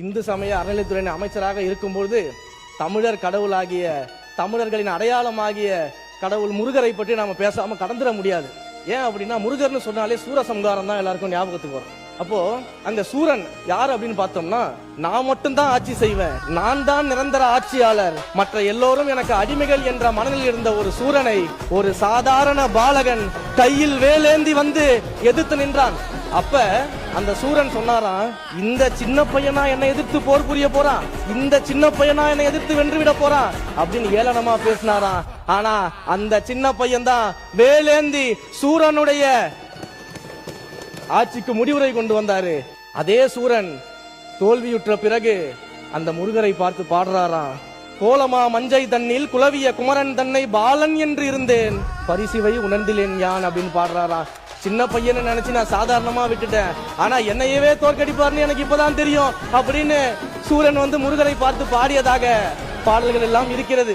இந்து சமய அறநிலைத்துறை அமைச்சராக இருக்கும்போது தமிழர் கடவுளாகிய தமிழர்களின் அடையாளமாகிய கடவுள் முருகரை பற்றி நாம பேசாம கடந்துட முடியாது. ஏன் அப்படின்னா முருகர்னு சொன்னாலே சூரசம்ஹாரம் தான் எல்லாருக்கும் ஞாபகத்துக்கு வரும். அப்போ அந்த சூரன் யார் அப்படின்னு பார்த்தோம்னா, நான் மட்டும்தான் ஆட்சி செய்வேன், நான் தான் நிரந்தர ஆட்சியாளர், மற்ற எல்லோரும் எனக்கு அடிமைகள் என்ற மனநிலையில் இருந்த ஒரு சூரனை ஒரு சாதாரண பாலகன் கையில் வேலேந்தி வந்து எதிர்த்து நின்றான். அப்ப அந்த சூரன் சொன்னாராம், இந்த சின்ன பையனா என்னை எதிர்த்து போர் புரிய போறான், இந்த சின்ன பையனா என்னை எதிர்த்து வென்று விட போறான் அப்படின்னு ஏளனமா பேசினாராம். ஆனா அந்த சின்ன பையன் தான் வேலேந்தி சூரனுடைய ஆட்சிக்கு முடிவுரை கொண்டு வந்தாரு. அதே சூரன் தோல்வியுற்ற பிறகு அந்த முருகரை பார்த்து பாடுறாராம், கோலமா மஞ்சை தண்ணில் குலவிய குமரன் தன்னை பாலன் என்று இருந்தேன், பரிசிவை உணர்ந்திலேன் யான் அப்படின்னு பாடுறாராம். சின்ன பையனை நினைச்சு நான் சாதாரணமா விட்டுட்டேன், ஆனா என்னையவே தோற்கடிப்பார்னு எனக்கு இப்பதான் தெரியும் அப்படின்னு சூரன் முருகரை பார்த்து பாடியதாக பாடல்கள் எல்லாம் இருக்கிறது.